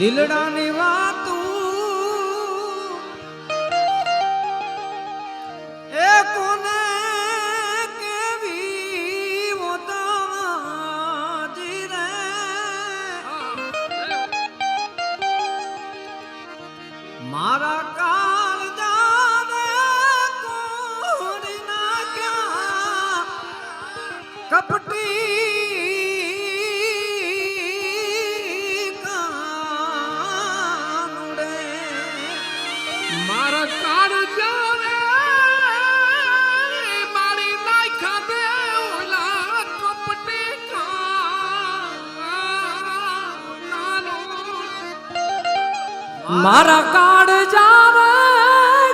દિલડાની વાતું એ કોને કેવી મોતાજી રે મારા કાળ જાને કોરી નાખ્યા કપટી મારા કાળ જાવે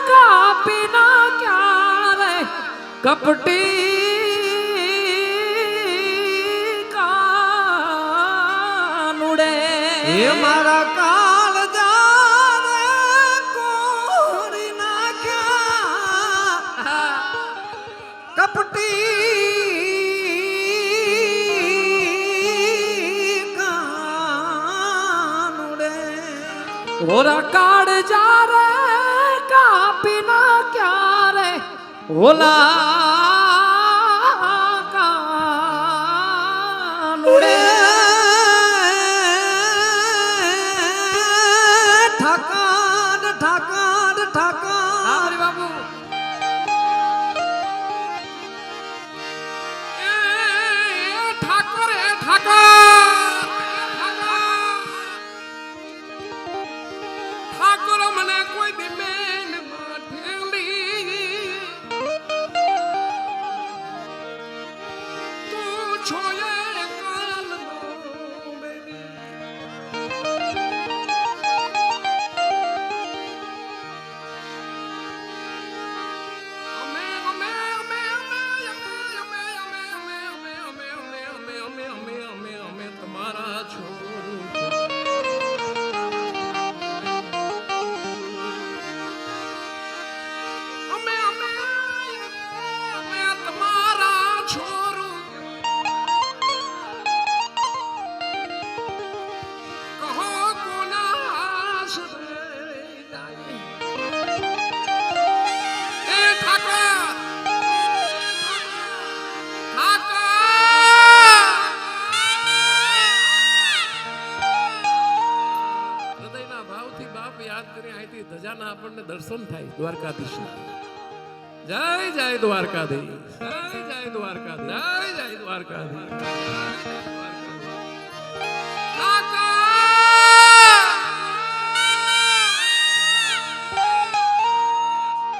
કાપી ના ક્યારે કપટી કાનુડે એ મારા કાળ જાવે કોરી નાખ્યા કપટી ઓરા કાળ જારે કાપી ના ક્યારે ઓલા કાનુડે ઠાકર ઠાકર ઠાકર હરી બાબુ ઠાકોર ઠાકોર ઠાકોર મને કોઈ દિમેન ઠેલી તું છોયે કાલ અમે તમારા છોરું ધજાના આપણને દર્શન થાય દ્વારકાધીશના જય જય દ્વારકાધીશ જય જય દ્વારકાધીશ જય જય દ્વારકાધીશ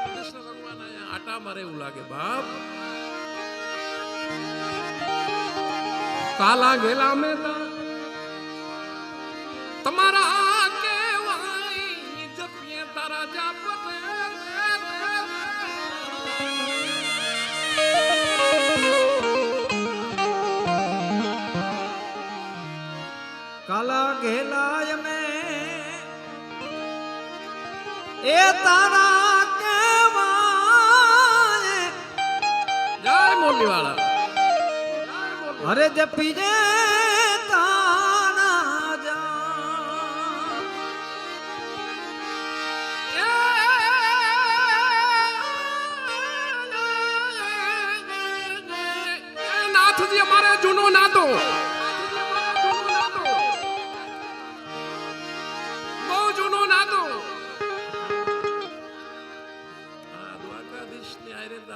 કૃષ્ણ ભગવાન આટા મારે એવું લાગે બાપ કાલા ગેલા મેં તમારા કાલા ઘેલાય મેં એ તારા કેવાય જય મોરલી વાળા અરે જપી જે તારા જા નાથજી અમારે જૂનો નાતો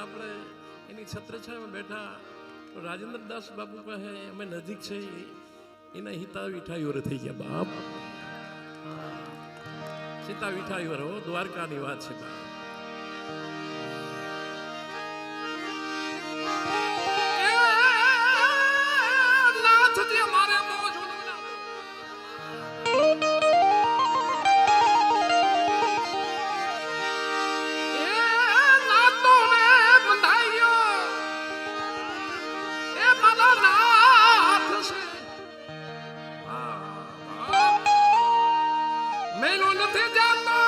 આપણે એની છત્રછાયામાં બેઠા રાજેન્દ્રદાસ બાપુ કહે અમે નજીક છે એના હિતા વિઠાઈઓ થઈ ગયા બાપ સીતા વિઠાઈઓ દ્વારકાની વાત છે બાપ નાથજી અમારે બહુ જૂનું મેલો નથી જાતો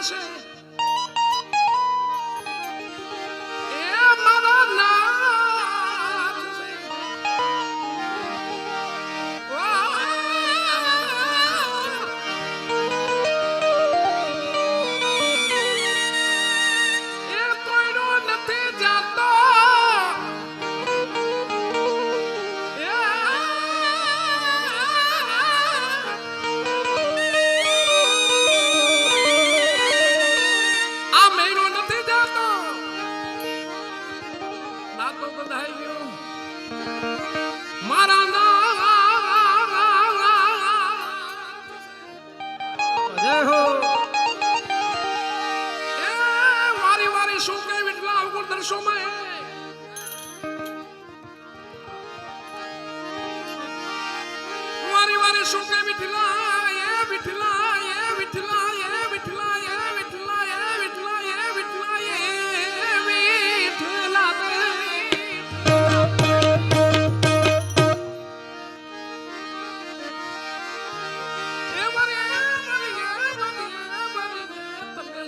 છે એ મારા નાથ છે એ કોઈનો નથી જાતો જય હો વારી વારી શું કે વિઠલા અવગુણ દર્શો માં વારી વારી શું કે વિઠલા એ વિઠલા એ વિઠલા એ વિઠલા એ વિઠલા એ વિઠલા એ વિઠલા એ વિઠલા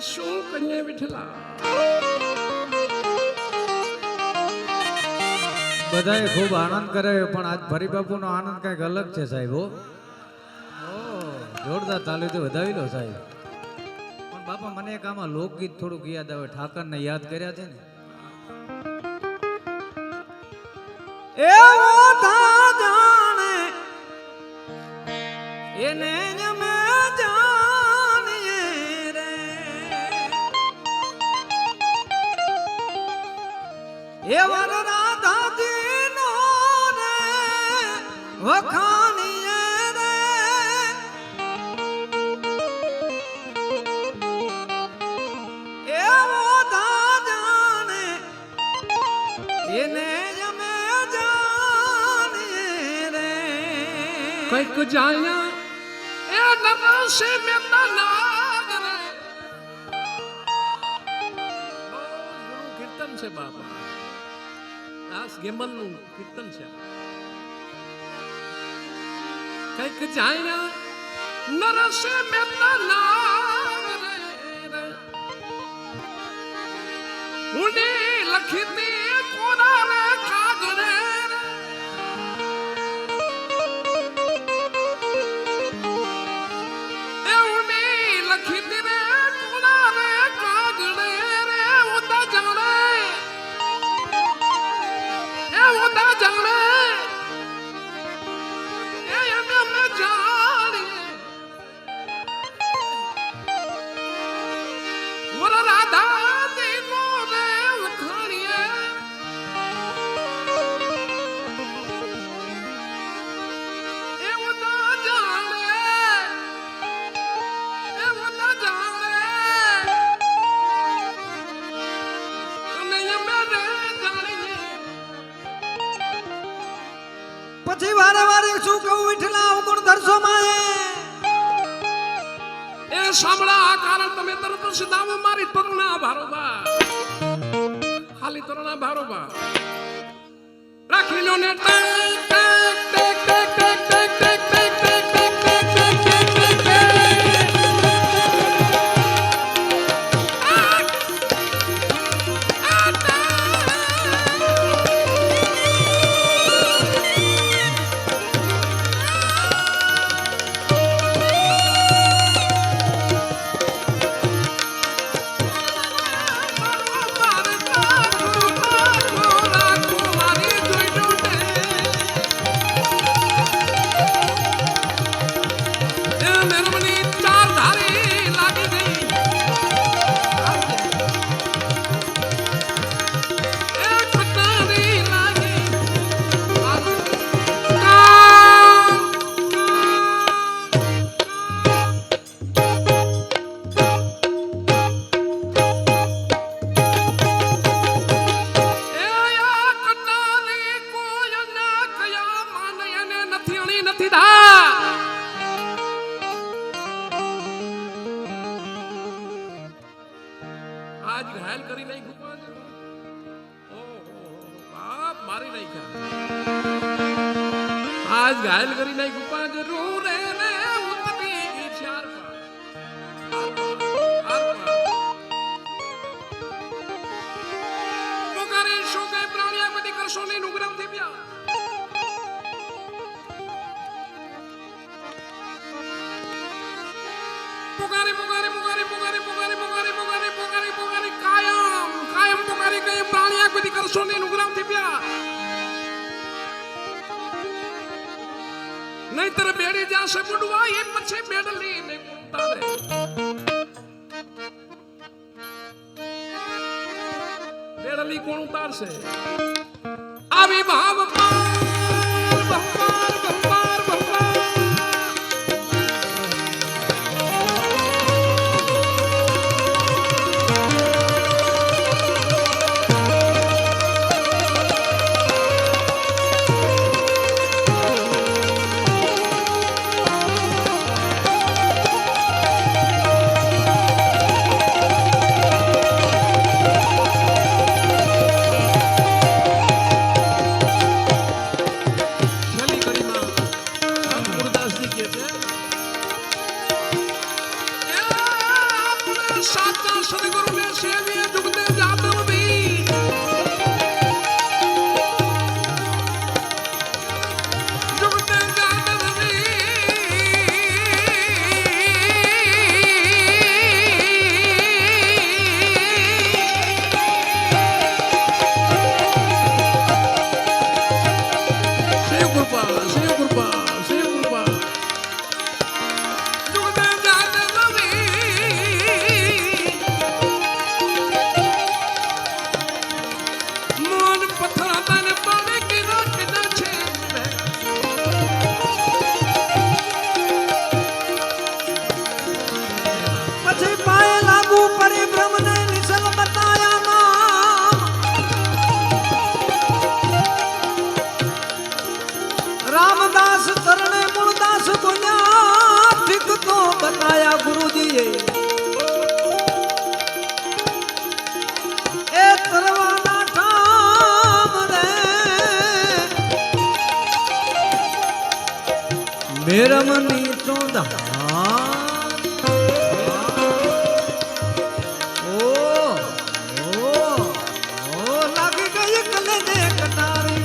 શું કરીએ વિઠલા બધાએ ખૂબ આનંદ કરે પણ આજ ભરી બાપુનો આનંદ કંઈક અલગ છે સાહેબ હો જોરદાર તાલીથી વધાવી લો સાહેબ પણ બાપા મને એક આમાં લોકગીત થોડુંક યાદ આવે ઠાકરને યાદ કર્યા છે ને એવો થા જાણે એને જમે જાણીએ રે એવા રાધાજી નો રે વખાણીએ રે એવો થા જાણે એને જમે જાણીએ રે કઈક જાયા એ નરસે મેતા નાગ રે કીર્તન છે બાપા દાસ ગેમલ નું કીર્તન છે કઈક જાયા નરસે મેતા નાગ રે ઊંડી લખીતી કોના રે કાગરે પછી વારે વારે શું કહું વિઠલા અવગુણ દર્શો માએ એ સાંભળા આ કારણ તમે તરત સીધાવો મારી તરુણા ભારોબા ખાલી તરુણા ભારોબા રાખી લો ને ટેક ટેક ટેક ટેક ટેક ટેક ટેક ટેક ટેક ટેક ટેક ટેક આજ ઘાયલ કરી નાખ્યું પાંચ બાપ મારી નાખ્યા આજ ઘાયલ કરી નાખ્યું પાંચ રૂ રે ઉતરી ચાર पुकारी पुकारी पुकारी पुकारी पुकारी पुकारी पुकारी पुकारी पुकारी कायम कायम पुकारी कई प्राणिया को दिकर सोने नुग्राम थी प्या नहीं तेरे बेड़ी जा से बुडवा ये पछे बेडली ने तारे बेडली कौन उतार से आविर्भाव पार भगवान भगवान भगवान बताया गुरु जी ए तरवाना ठाम रे मेरा मनी तो लग गई कले दे कटारी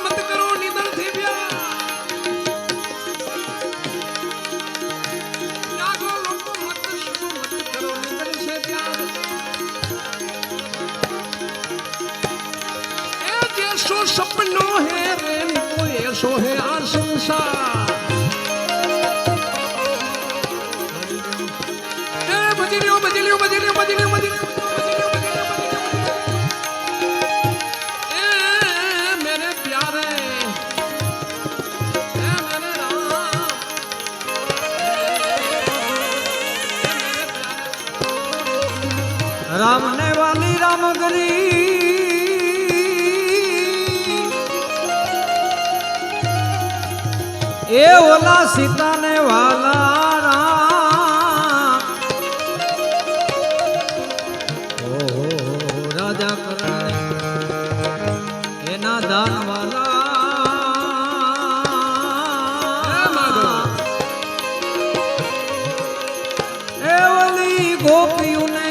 मत करो निधन थी ब्या जागो लोगो मत करो निधन से ब्या ए जैसो सपनो है रे को ऐसो है आ संसार ए बजलियो बजलियो बजलियो बजलियो बजलियो राम ने वाली रामगरी ए ओला सीता ने वाला राम ओ राजा करण एना दान वाला ए ओली गोपियों ने